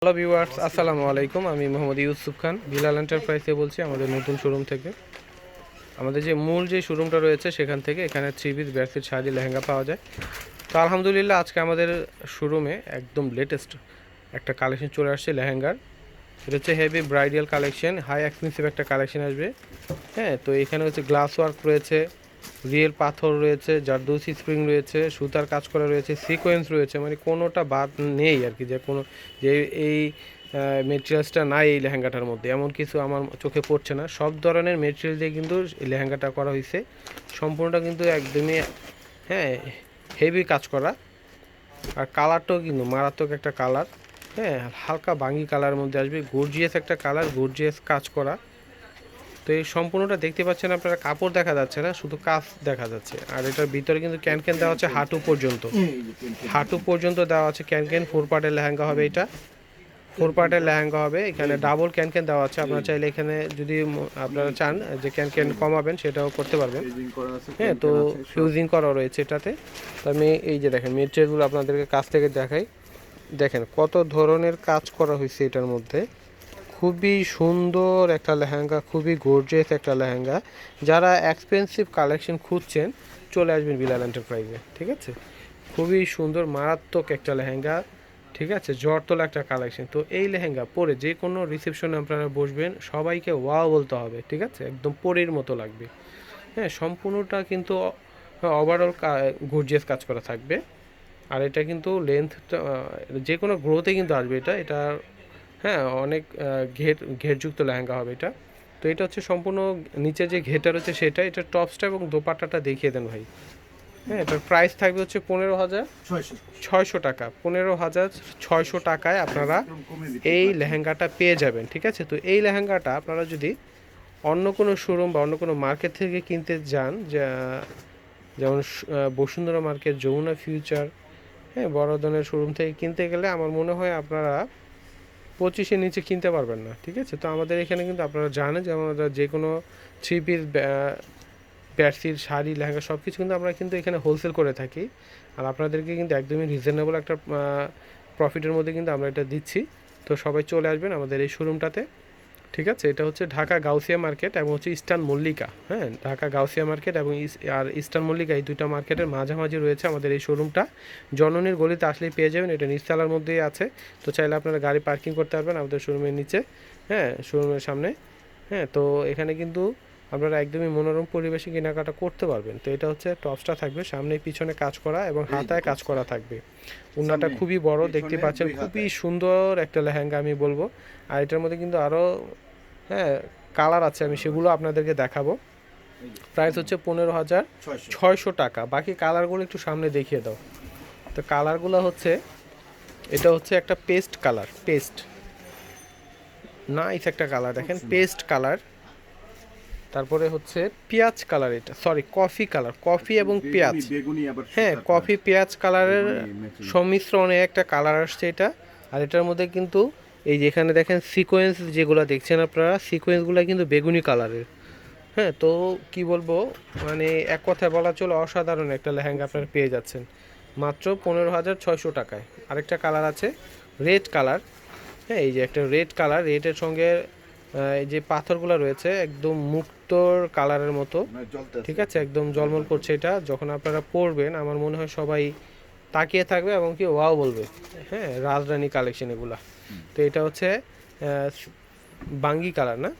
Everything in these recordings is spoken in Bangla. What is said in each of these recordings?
হ্যালো ভিউয়ার্স, আসসালামু আলাইকুম। আমি মোহাম্মদ ইউসুফ খান, বিলাল এন্টারপ্রাইজে বলছি, আমাদের নতুন শোরুম থেকে। আমাদের যে মূল যে শোরুমটা রয়েছে সেখান থেকে এখানে three piece bedsheet sari lehenga পাওয়া যায়। তো আলহামদুলিল্লাহ আজকে আমাদের শোরুমে একদম লেটেস্ট একটা কালেকশন চলে আসছে লেহেঙ্গার। এটা হচ্ছে heavy bridal collection, high expensive একটা কালেকশন আসবে। হ্যাঁ, তো এখানে হচ্ছে গ্লাস ওয়ার্ক রয়েছে, রিয়েল পাথর রয়েছে, জারদৌসি স্প্রিং রয়েছে, সুতার কাজ করা রয়েছে, সিকোয়েন্স রয়েছে, মানে কোনোটা বাদ নেই আর কি, যে কোনো যে এই মেটেরিয়ালসটা নাই এই লেহেঙ্গাটার মধ্যে, এমন কিছু আমার চোখে পড়ছে না। সব ধরনের মেটেরিয়াল দিয়ে কিন্তু এই লেহেঙ্গাটা করা হয়েছে, সম্পূর্ণটা কিন্তু একদমই হ্যাঁ হেভি কাজ করা। আর কালারটাও কিন্তু মারাত্মক একটা কালার, হ্যাঁ হালকা বাঙ্গি কালারের মধ্যে আসবে, গর্জিয়াস একটা কালার, গর্জিয়াস কাজ করা। তো এই সম্পূর্ণটা দেখতে পাচ্ছেন আপনারা, কাপড় দেখা যাচ্ছে না, শুধু কাজ দেখা যাচ্ছে। আর এটার ভিতরে কিন্তু ক্যান দেওয়া আছে হাঁটু পর্যন্ত, হাঁটু পর্যন্ত দেওয়া আছে ক্যান। ফোর পার্টের লেহেঙ্গা হবে এটা, ফোর পার্টের লেহেঙ্গা হবে। এখানে ডাবল ক্যান দেওয়া আছে, আপনারা চাইলে এখানে যদি আপনারা চান যে ক্যান কমাবেন সেটাও করতে পারবেন। হ্যাঁ, তো ফিউজিং করা রয়েছে এটাতে। তো আমি এই যে দেখেন মেটেরিয়ালগুলো আপনাদেরকে কাছ থেকে দেখাই, দেখেন কত ধরনের কাজ করা হয়েছে এটার মধ্যে। খুবই সুন্দর একটা লেহেঙ্গা, খুবই গর্জিয়াস একটা লেহেঙ্গা। যারা এক্সপেন্সিভ কালেকশন খুঁজছেন চলে আসবেন বিলাল এন্টারপ্রাইজে, ঠিক আছে। খুবই সুন্দর মারাত্মক একটা লেহেঙ্গা, ঠিক আছে, জড়তলা একটা কালেকশন। তো এই লেহেঙ্গা পরে যে কোনো রিসেপশনে আপনারা বসবেন, সবাইকে ওয়াও বলতে হবে, ঠিক আছে, একদম পরীর মতো লাগবে। হ্যাঁ, সম্পূর্ণটা কিন্তু ওভারঅল গর্জিয়াস কাজ করা থাকবে। আর এটা কিন্তু লেন্থটা যে কোনো গ্রোথে কিন্তু আসবে এটা এটা হ্যাঁ, অনেক ঘেরযুক্ত লেহেঙ্গা হবে এটা। তো এটা হচ্ছে সম্পূর্ণ নিচে যে ঘেরটা রয়েছে সেটা, এটা টপসটা এবং দোপাট্টাটা দেখিয়ে দেন ভাই। হ্যাঁ, এটার প্রাইস থাকবে হচ্ছে 15,600 টাকা। 15,600 টাকায় আপনারা এই লেহেঙ্গাটা পেয়ে যাবেন, ঠিক আছে। তো এই লেহেঙ্গাটা আপনারা যদি অন্য কোনো শোরুম বা অন্য কোনো মার্কেট থেকে কিনতে যান, যেমন বসুন্ধরা মার্কেট, যমুনা ফিউচার, হ্যাঁ বড় ধরনের শোরুম থেকে কিনতে গেলে আমার মনে হয় আপনারা 25-এর নিচে কিনতে পারবেন না, ঠিক আছে। তো আমাদের এখানে কিন্তু আপনারা জানেন যে আমরা যে কোনো three piece bedsheet sari lehenga সব কিছু কিন্তু আমরা কিন্তু এখানে হোলসেল করে থাকি। আর আপনাদেরকে কিন্তু একদমই রিজনেবল একটা প্রফিটের মধ্যে কিন্তু আমরা এটা দিচ্ছি। তো সবাই চলে আসবেন আমাদের এই শোরুমটাতে, ঠিক আছে। এটা হচ্ছে ঢাকা গাউসিয়া মার্কেট এবং হচ্ছে ইস্টার্ন মল্লিকা। হ্যাঁ, ঢাকা গাউসিয়া মার্কেট এবং ইস্টার্ন মল্লিকা, এই দুইটা মার্কেটের মাঝামাঝি রয়েছে আমাদের এই শোরুমটা। জননীর গলিতে আসলেই পেয়ে যাবেন, এটা নিচতলার মধ্যেই আছে। তো চাইলে আপনারা গাড়ি পার্কিং করতে পারবেন আমাদের শোরুমের নিচে, হ্যাঁ শোরুমের সামনে। হ্যাঁ, তো এখানে কিন্তু আপনারা একদমই মনোরম পরিবেশে কেনাকাটা করতে পারবেন। তো এটা হচ্ছে টপসটা থাকবে, সামনে পিছনে কাজ করা এবং হাতায় কাজ করা থাকবে। উন্নাটা খুবই বড় দেখতে পাচ্ছেন, খুবই সুন্দর একটা লেহেঙ্গা আমি বলবো। আর এটার মধ্যে কিন্তু আরও হ্যাঁ কালার আছে, আমি সেগুলো আপনাদেরকে দেখাবো। প্রাইস হচ্ছে 15,600 টাকা। বাকি কালারগুলো একটু সামনে দেখিয়ে দাও। তো কালারগুলো হচ্ছে, এটা হচ্ছে একটা পেস্ট কালার, পেস্ট নাইস একটা কালার, দেখেন পেস্ট কালার। তারপরে হচ্ছে পেঁয়াজ কালার, এটা সরি কফি কালার, কফি এবং পেঁয়াজ, হ্যাঁ কফি পেঁয়াজ কালারের সংমিশ্রণে একটা কালার আসছে এটা। আর এটার মধ্যে কিন্তু এই যেখানে দেখেন সিকোয়েন্স যেগুলো দেখছেন আপনারা, সিকোয়েন্সগুলো কিন্তু বেগুনি কালারের। হ্যাঁ, তো কি বলবো, মানে এক কথায় বলা চলে অসাধারণ একটা লেহেঙ্গা আপনারা পেয়ে যাচ্ছেন মাত্র 15,600 টাকায়। আরেকটা কালার আছে রেড কালার, হ্যাঁ এই যে একটা রেড কালার, রেডের সঙ্গে এই যে পাথরগুলো রয়েছে একদম মুক্তোর কালারের মতো, ঠিক আছে, একদম জলমল করছে। এটা যখন আপনারা পরবেন আমার মনে হয় সবাই তাকিয়ে থাকবে এবং কি ওয়াও বলবে। হ্যাঁ, রাজরানী কালেকশন এগুলা। তো এটা হচ্ছে বাঙ্গি কালার না,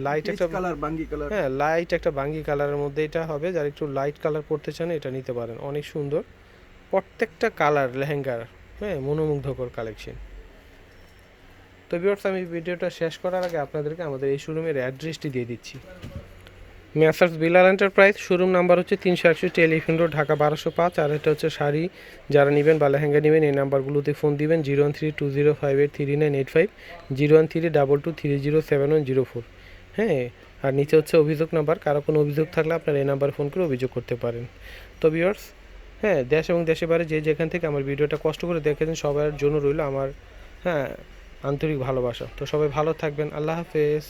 লাইট একটা কালার, বাঙ্গি কালার, হ্যাঁ লাইট একটা বাঙ্গি কালারের মধ্যে এটা হবে। যারা একটু লাইট কালার পরতে চান এটা নিতে পারেন, অনেক সুন্দর প্রত্যেকটা কালার লেহেঙ্গার, হ্যাঁ মনোমুগ্ধকর কালেকশন। তো ভিউয়ার্স, আমি ভিডিওটা শেষ করার আগে আপনাদেরকে আমাদের এই শোরুমের অ্যাড্রেসটি দিয়ে দিচ্ছি। Messrs Bilal enterprise, showroom number হচ্ছে 361 এলিফ্যান্ট রোড, ঢাকা 1205। আর এটা হচ্ছে শাড়ি যারা নেবেন বা লেহেঙ্গা নেবেন এই নাম্বারগুলোতে ফোন দিবেন, 01320583985, 01322307104। হ্যাঁ, আর নিচে হচ্ছে অভিযোগ নাম্বার, কারো কোনো অভিযোগ থাকলে আপনারা এই নাম্বারে ফোন করে অভিযোগ করতে পারেন। তো ভিউয়ার্স, হ্যাঁ দেশ এবং দেশের বাইরে যে যেখান থেকে আমার ভিডিওটা কষ্ট করে দেখেছেন সবার জন্য রইল আমার হ্যাঁ আন্তরিক ভালোবাসা। তো সবাই ভালো থাকবেন, আল্লাহ হাফেজ।